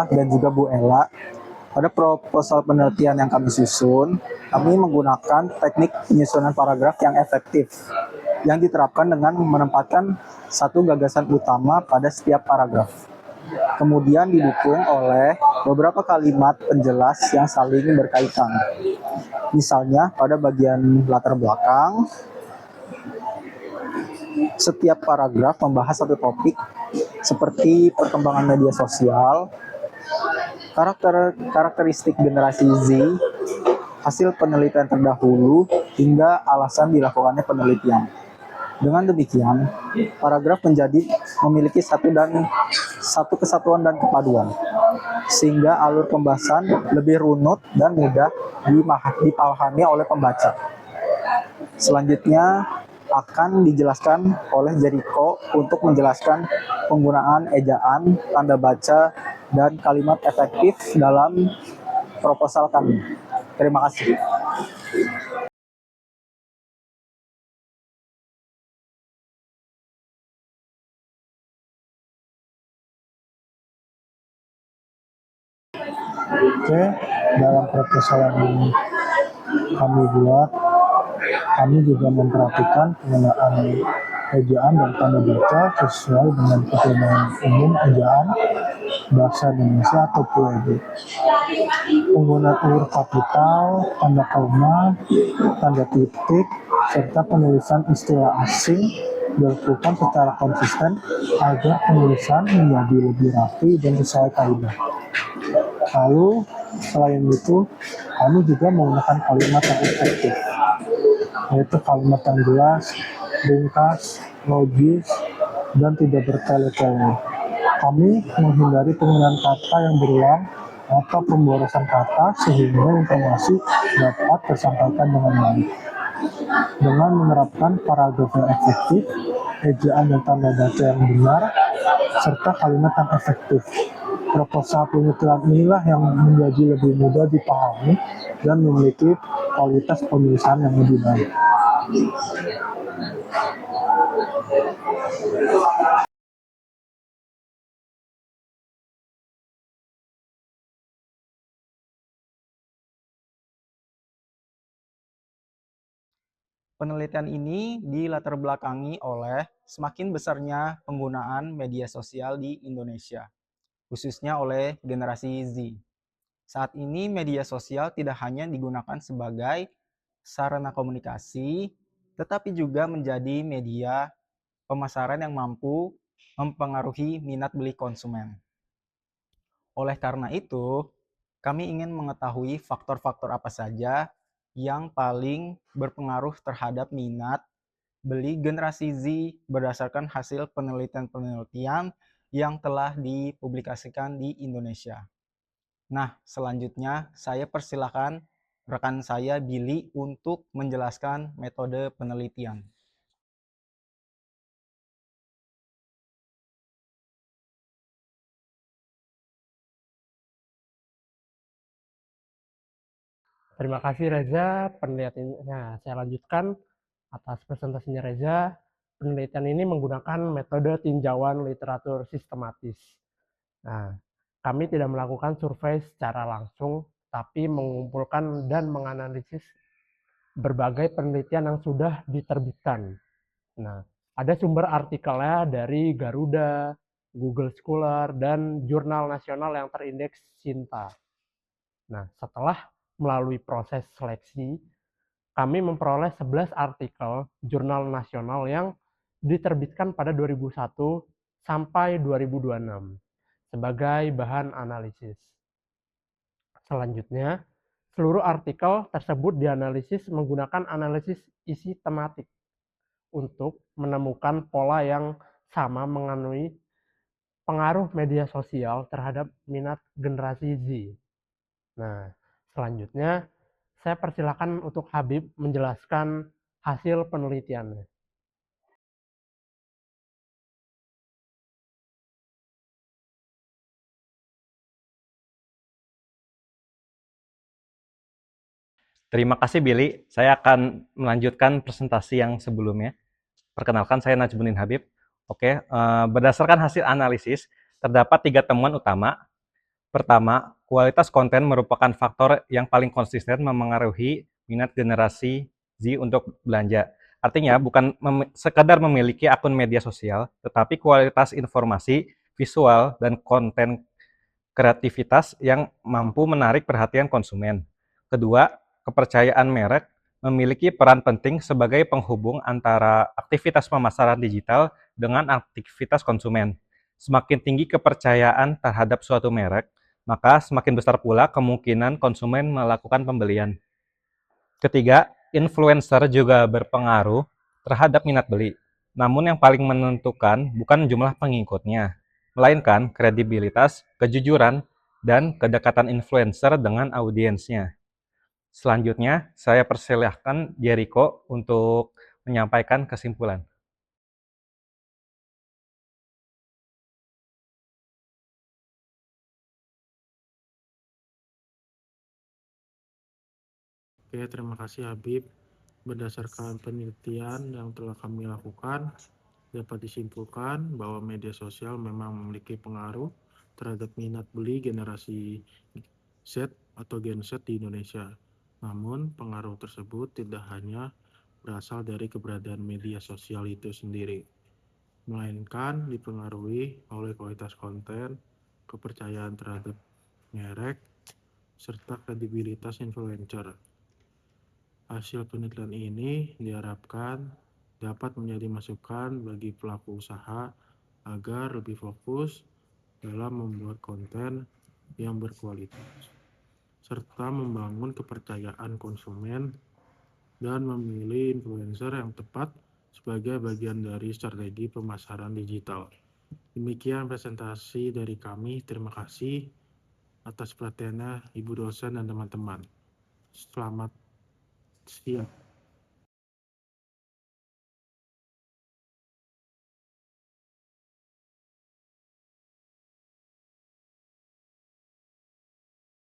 Reza dan juga Bu Ella. Pada proposal penelitian yang kami susun, kami menggunakan teknik penyusunan paragraf yang efektif yang diterapkan dengan menempatkan satu gagasan utama pada setiap paragraf. Kemudian didukung oleh beberapa kalimat penjelas yang saling berkaitan. Misalnya pada bagian latar belakang, setiap paragraf membahas satu topik seperti perkembangan media sosial, karakteristik generasi Z, hasil penelitian terdahulu, hingga alasan dilakukannya penelitian. Dengan demikian, paragraf memiliki satu kesatuan dan kepaduan, sehingga alur pembahasan lebih runut dan mudah dipahami oleh pembaca. Selanjutnya akan dijelaskan oleh Jericho untuk menjelaskan penggunaan ejaan, tanda baca, dan kalimat efektif dalam proposal kami. Terima kasih. Oke, dalam proposal yang kami buat, kami juga memperhatikan penggunaan ejaan dan tanda baca sesuai dengan ketentuan umum ejaan bahasa Indonesia atau PUED. Penggunaan huruf kapital, tanda koma, tanda titik, serta penulisan istilah asing dilakukan secara konsisten agar penulisan menjadi lebih rapi dan sesuai kaidah. Lalu, selain itu, kami juga menggunakan kalimat yang efektif, yaitu kalimat yang jelas, ringkas, logis, dan tidak bertele-tele. Kami menghindari penggunaan kata yang berulang atau pemborosan kata sehingga informasi dapat tersampaikan dengan baik. Dengan menerapkan paragraf yang efektif, ejaan dan tanda baca yang benar, serta kalimat yang efektif, proposal penelitian inilah yang menjadi lebih mudah dipahami dan memiliki kualitas penulisan yang lebih baik. Penelitian ini dilatar belakangi oleh semakin besarnya penggunaan media sosial di Indonesia, khususnya oleh generasi Z. Saat ini media sosial tidak hanya digunakan sebagai sarana komunikasi, tetapi juga menjadi media pemasaran yang mampu mempengaruhi minat beli konsumen. Oleh karena itu, kami ingin mengetahui faktor-faktor apa saja yang paling berpengaruh terhadap minat beli generasi Z berdasarkan hasil penelitian-penelitian yang telah dipublikasikan di Indonesia. Nah, selanjutnya saya persilakan rekan saya Billy untuk menjelaskan metode penelitian. Terima kasih Reza, penelitiannya saya lanjutkan atas presentasinya Reza. Penelitian ini menggunakan metode tinjauan literatur sistematis. Nah, kami tidak melakukan survei secara langsung, tapi mengumpulkan dan menganalisis berbagai penelitian yang sudah diterbitkan. Nah, ada sumber artikelnya dari Garuda, Google Scholar, dan jurnal nasional yang terindeks Sinta. Nah, setelah melalui proses seleksi, kami memperoleh 11 artikel jurnal nasional yang diterbitkan pada 2001 sampai 2026 sebagai bahan analisis. Selanjutnya, seluruh artikel tersebut dianalisis menggunakan analisis isi tematik untuk menemukan pola yang sama mengenai pengaruh media sosial terhadap minat generasi Z. Nah, selanjutnya saya persilakan untuk Habib menjelaskan hasil penelitiannya. Terima kasih Billy. Saya akan melanjutkan presentasi yang sebelumnya. Perkenalkan, saya Najmuddin Habib. Oke, berdasarkan hasil analisis, terdapat 3 temuan utama Pertama, kualitas konten merupakan faktor yang paling konsisten memengaruhi minat generasi Z untuk belanja. Artinya, bukan sekadar memiliki akun media sosial, tetapi kualitas informasi, visual, dan konten kreativitas yang mampu menarik perhatian konsumen. Kedua, kepercayaan merek memiliki peran penting sebagai penghubung antara aktivitas pemasaran digital dengan aktivitas konsumen. Semakin tinggi kepercayaan terhadap suatu merek, maka semakin besar pula kemungkinan konsumen melakukan pembelian. Ketiga, influencer juga berpengaruh terhadap minat beli. Namun yang paling menentukan bukan jumlah pengikutnya, melainkan kredibilitas, kejujuran, dan kedekatan influencer dengan audiensnya. Selanjutnya, saya persilahkan Jericho untuk menyampaikan kesimpulan. Oke, terima kasih Habib. Berdasarkan penelitian yang telah kami lakukan, dapat disimpulkan bahwa media sosial memang memiliki pengaruh terhadap minat beli generasi Z atau Gen Z di Indonesia. Namun, pengaruh tersebut tidak hanya berasal dari keberadaan media sosial itu sendiri, melainkan dipengaruhi oleh kualitas konten, kepercayaan terhadap merek, serta kredibilitas influencer. Hasil penelitian ini diharapkan dapat menjadi masukan bagi pelaku usaha agar lebih fokus dalam membuat konten yang berkualitas, serta membangun kepercayaan konsumen dan memilih influencer yang tepat sebagai bagian dari strategi pemasaran digital. Demikian presentasi dari kami. Terima kasih atas perhatiannya Ibu dosen dan teman-teman. Selamat siang.